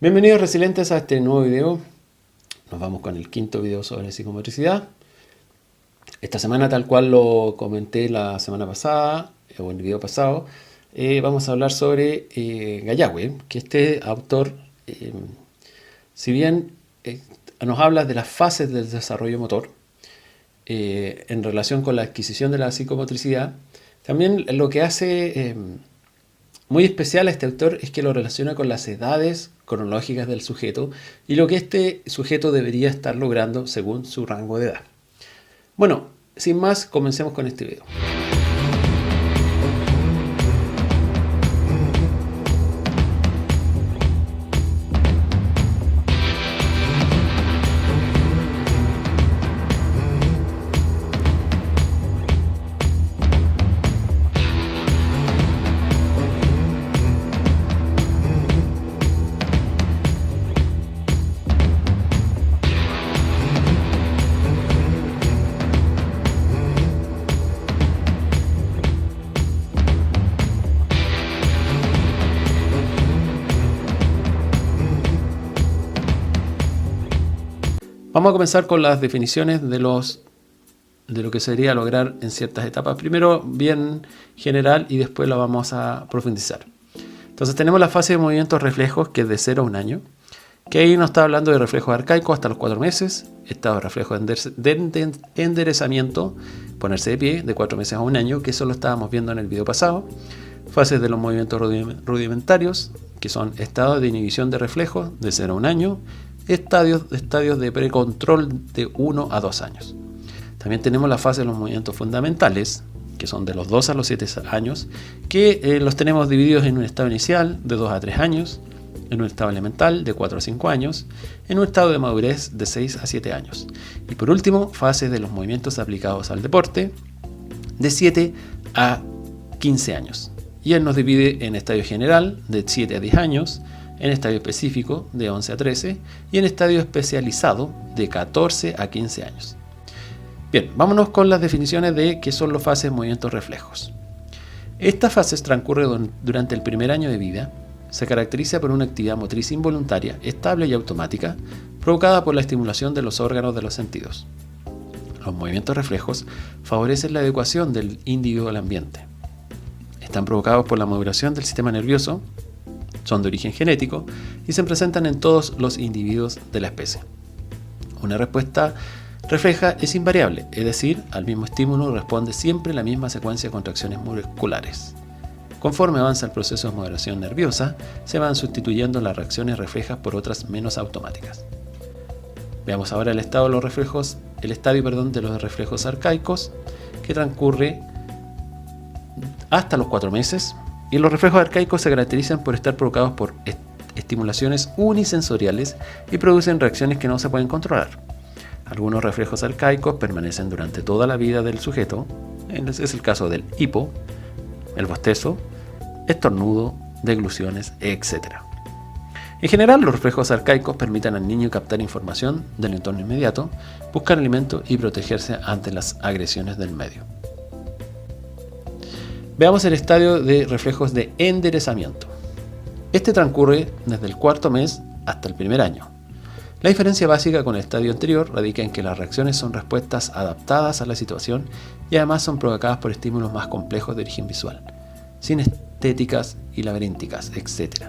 Bienvenidos resilientes a este nuevo video. Nos vamos con el quinto video sobre psicomotricidad. Esta semana, tal cual lo comenté la semana pasada, o en el video pasado, vamos a hablar sobre Gallagher, que este autor, si bien nos habla de las fases del desarrollo motor, en relación con la adquisición de la psicomotricidad, también lo que hace muy especial a este autor es que lo relaciona con las edades cronológicas del sujeto y lo que este sujeto debería estar logrando según su rango de edad. Bueno, sin más, comencemos con este video. Vamos a comenzar con las definiciones de lo que sería lograr en ciertas etapas. Primero bien general y después lo vamos a profundizar. Entonces tenemos la fase de movimientos reflejos, que es de 0 a 1 año, que ahí nos está hablando de reflejos arcaicos hasta los 4 meses, estado de reflejo de enderezamiento, ponerse de pie, de 4 meses a 1 año, que eso lo estábamos viendo en el video pasado. Fases de los movimientos rudimentarios, que son estados de inhibición de reflejos de 0 a 1 año, estadios de precontrol de 1 a 2 años. También tenemos la fase de los movimientos fundamentales, que son de los 2 a los 7 años, que los tenemos divididos en un estado inicial de 2 a 3 años, en un estado elemental de 4 a 5 años, en un estado de madurez de 6 a 7 años. Y por último, fases de los movimientos aplicados al deporte de 7 a 15 años. Y él nos divide en estadio general de 7 a 10 años, en estadio específico de 11 a 13 y en estadio especializado de 14 a 15 años. Bien, vámonos con las definiciones de qué son las fases de movimientos reflejos. Estas fases transcurren durante el primer año de vida. Se caracteriza por una actividad motriz involuntaria, estable y automática, provocada por la estimulación de los órganos de los sentidos. Los movimientos reflejos favorecen la adecuación del individuo al ambiente. Están provocados por la modulación del sistema nervioso, son de origen genético y se presentan en todos los individuos de la especie. Una respuesta refleja es invariable, es decir, al mismo estímulo responde siempre la misma secuencia de contracciones musculares. Conforme avanza el proceso de modulación nerviosa, se van sustituyendo las reacciones reflejas por otras menos automáticas. Veamos ahora el estadio de los reflejos arcaicos, que transcurre hasta los 4 meses. Y los reflejos arcaicos se caracterizan por estar provocados por estimulaciones unisensoriales y producen reacciones que no se pueden controlar. Algunos reflejos arcaicos permanecen durante toda la vida del sujeto, es el caso del hipo, el bostezo, estornudo, degluciones, etc. En general, los reflejos arcaicos permiten al niño captar información del entorno inmediato, buscar alimento y protegerse ante las agresiones del medio. Veamos el estadio de reflejos de enderezamiento. Este transcurre desde el 4.º mes hasta el 1.er año. La diferencia básica con el estadio anterior radica en que las reacciones son respuestas adaptadas a la situación y además son provocadas por estímulos más complejos de origen visual, sinestéticas y laberínticas, etc.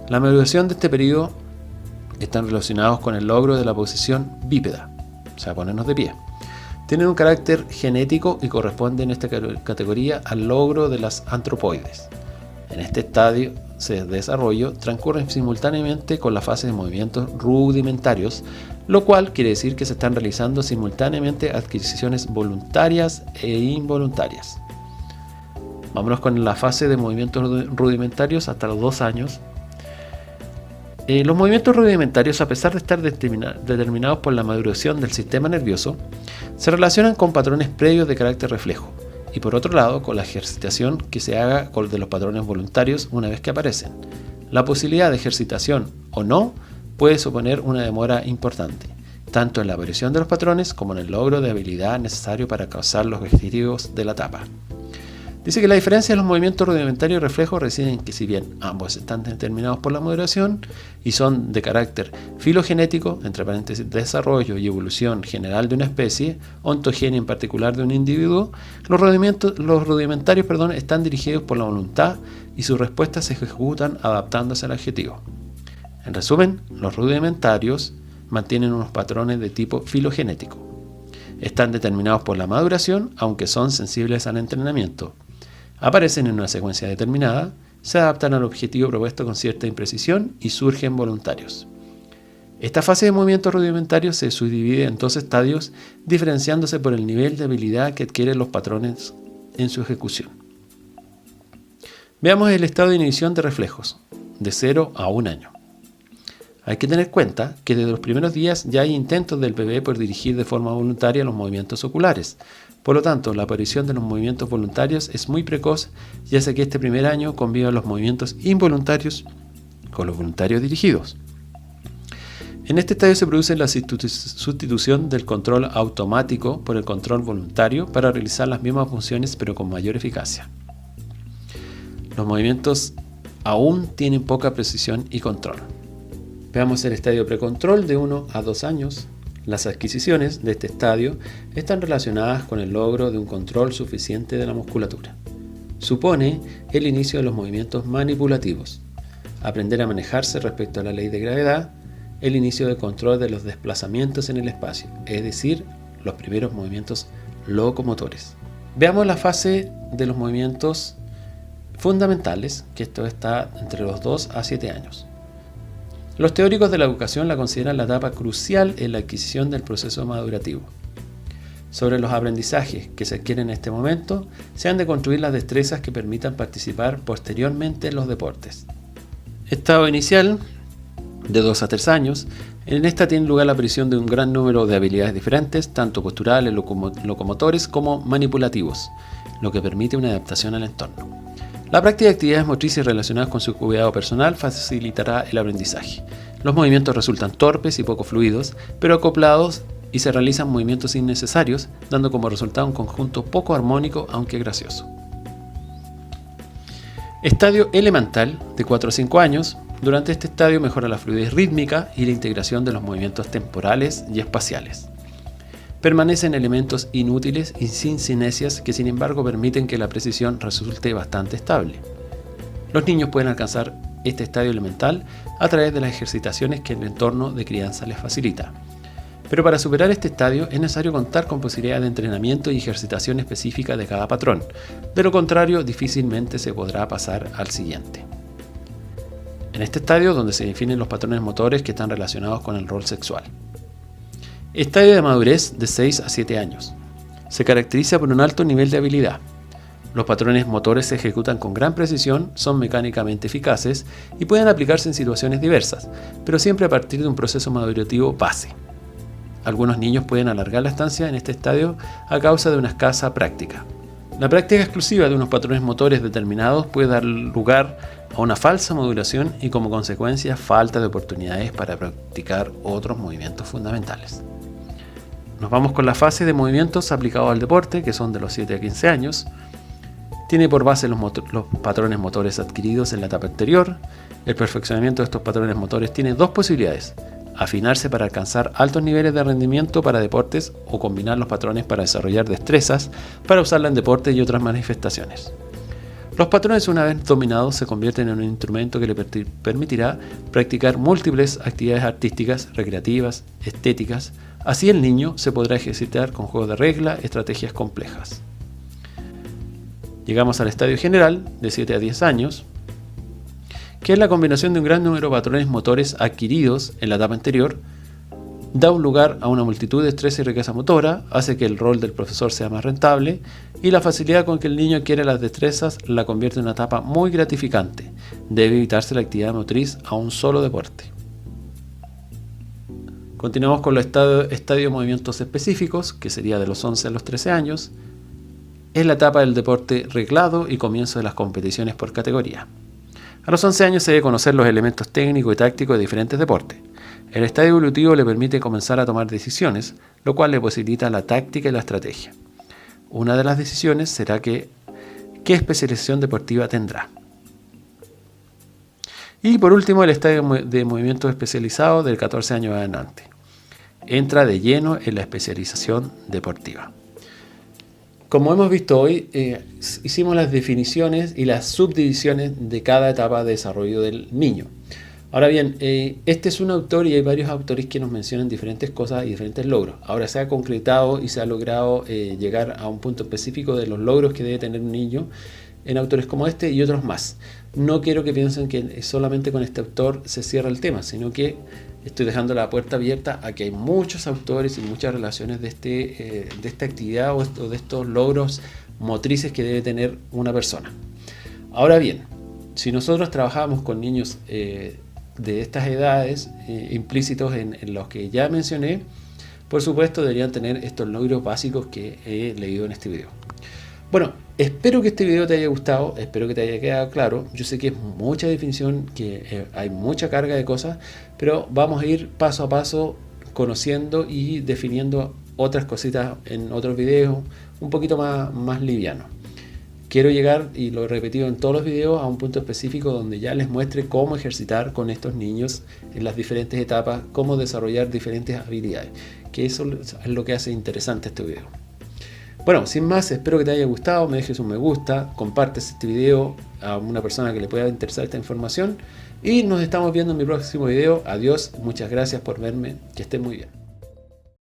La maduración de este periodo están relacionados con el logro de la posición bípeda, o sea, ponernos de pie. Tienen un carácter genético y corresponden en esta categoría al logro de las antropoides. En este estadio de desarrollo transcurren simultáneamente con la fase de movimientos rudimentarios, lo cual quiere decir que se están realizando simultáneamente adquisiciones voluntarias e involuntarias. Vámonos con la fase de movimientos rudimentarios hasta los 2 años. Los movimientos rudimentarios, a pesar de estar determinados por la maduración del sistema nervioso, se relacionan con patrones previos de carácter reflejo y por otro lado con la ejercitación que se haga de los patrones voluntarios una vez que aparecen. La posibilidad de ejercitación o no puede suponer una demora importante, tanto en la aparición de los patrones como en el logro de habilidad necesario para causar los objetivos de la etapa. Dice que la diferencia de los movimientos rudimentarios y reflejos reside en que si bien ambos están determinados por la maduración y son de carácter filogenético, entre paréntesis desarrollo y evolución general de una especie, ontogenia en particular de un individuo, los rudimentarios están dirigidos por la voluntad y sus respuestas se ejecutan adaptándose al objetivo. En resumen, los rudimentarios mantienen unos patrones de tipo filogenético. Están determinados por la maduración, aunque son sensibles al entrenamiento. Aparecen en una secuencia determinada, se adaptan al objetivo propuesto con cierta imprecisión y surgen voluntarios. Esta fase de movimiento rudimentario se subdivide en 2 estadios, diferenciándose por el nivel de habilidad que adquieren los patrones en su ejecución. Veamos el estado de inhibición de reflejos, de 0 a 1 año. Hay que tener en cuenta que desde los primeros días ya hay intentos del bebé por dirigir de forma voluntaria los movimientos oculares. Por lo tanto, la aparición de los movimientos voluntarios es muy precoz y hace que este primer año convivan los movimientos involuntarios con los voluntarios dirigidos. En este estadio se produce la sustitución del control automático por el control voluntario para realizar las mismas funciones pero con mayor eficacia. Los movimientos aún tienen poca precisión y control. Veamos el estadio precontrol de 1 a 2 años. Las adquisiciones de este estadio están relacionadas con el logro de un control suficiente de la musculatura. Supone el inicio de los movimientos manipulativos, aprender a manejarse respecto a la ley de gravedad, el inicio del control de los desplazamientos en el espacio, es decir, los primeros movimientos locomotores. Veamos la fase de los movimientos fundamentales, que esto está entre los 2 a 7 años. Los teóricos de la educación la consideran la etapa crucial en la adquisición del proceso madurativo. Sobre los aprendizajes que se adquieren en este momento, se han de construir las destrezas que permitan participar posteriormente en los deportes. Estado inicial, de 2 a 3 años, en esta tiene lugar la aparición de un gran número de habilidades diferentes, tanto posturales, locomotores como manipulativos, lo que permite una adaptación al entorno. La práctica de actividades motrices relacionadas con su cuidado personal facilitará el aprendizaje. Los movimientos resultan torpes y poco fluidos, pero acoplados y se realizan movimientos innecesarios, dando como resultado un conjunto poco armónico, aunque gracioso. Estadio elemental, de 4 a 5 años. Durante este estadio mejora la fluidez rítmica y la integración de los movimientos temporales y espaciales. Permanecen elementos inútiles y sin sinergias que sin embargo permiten que la precisión resulte bastante estable. Los niños pueden alcanzar este estadio elemental a través de las ejercitaciones que el entorno de crianza les facilita. Pero para superar este estadio es necesario contar con posibilidad de entrenamiento y ejercitación específica de cada patrón. De lo contrario, difícilmente se podrá pasar al siguiente. En este estadio donde se definen los patrones motores que están relacionados con el rol sexual. Estadio de madurez de 6 a 7 años. Se caracteriza por un alto nivel de habilidad. Los patrones motores se ejecutan con gran precisión, son mecánicamente eficaces y pueden aplicarse en situaciones diversas, pero siempre a partir de un proceso madurativo base. Algunos niños pueden alargar la estancia en este estadio a causa de una escasa práctica. La práctica exclusiva de unos patrones motores determinados puede dar lugar a una falsa modulación y como consecuencia falta de oportunidades para practicar otros movimientos fundamentales. Nos vamos con la fase de movimientos aplicados al deporte, que son de los 7 a 15 años. Tiene por base los patrones motores adquiridos en la etapa anterior. El perfeccionamiento de estos patrones motores tiene 2 posibilidades: afinarse para alcanzar altos niveles de rendimiento para deportes o combinar los patrones para desarrollar destrezas para usarla en deportes y otras manifestaciones. Los patrones, una vez dominados, se convierten en un instrumento que le permitirá practicar múltiples actividades artísticas, recreativas, estéticas. Así el niño se podrá ejercitar con juegos de regla, estrategias complejas. Llegamos al estadio general, de 7 a 10 años, que es la combinación de un gran número de patrones motores adquiridos en la etapa anterior, da un lugar a una multitud de destreza y riqueza motora, hace que el rol del profesor sea más rentable y la facilidad con que el niño adquiere las destrezas la convierte en una etapa muy gratificante. Debe evitarse la actividad motriz a un solo deporte. Continuamos con los estadio de movimientos específicos, que sería de los 11 a los 13 años. Es la etapa del deporte reglado y comienzo de las competiciones por categoría. A los 11 años se debe conocer los elementos técnicos y tácticos de diferentes deportes. El estadio evolutivo le permite comenzar a tomar decisiones, lo cual le posibilita la táctica y la estrategia. Una de las decisiones será qué ¿qué especialización deportiva tendrá? Y por último, el estadio de movimiento especializado del 14 años en adelante. Entra de lleno en la especialización deportiva. Como hemos visto hoy, hicimos las definiciones y las subdivisiones de cada etapa de desarrollo del niño. Ahora bien, este es un autor y hay varios autores que nos mencionan diferentes cosas y diferentes logros. Ahora se ha concretado y se ha logrado llegar a un punto específico de los logros que debe tener un niño en autores como este y otros más. No quiero que piensen que solamente con este autor se cierra el tema, sino que estoy dejando la puerta abierta a que hay muchos autores y muchas relaciones de esta actividad o de estos logros motrices que debe tener una persona. Ahora bien, si nosotros trabajamos con niños de estas edades implícitos en los que ya mencioné, por supuesto deberían tener estos logros básicos que he leído en este video. Bueno, espero que este video te haya gustado, espero que te haya quedado claro. Yo sé que es mucha definición, que hay mucha carga de cosas, pero vamos a ir paso a paso conociendo y definiendo otras cositas en otros videos un poquito más livianos. Quiero llegar, y lo he repetido en todos los videos, a un punto específico donde ya les muestre cómo ejercitar con estos niños en las diferentes etapas, cómo desarrollar diferentes habilidades, que eso es lo que hace interesante este video. Bueno, sin más, espero que te haya gustado, me dejes un me gusta, compartes este video a una persona que le pueda interesar esta información y nos estamos viendo en mi próximo video. Adiós, muchas gracias por verme, que estén muy bien.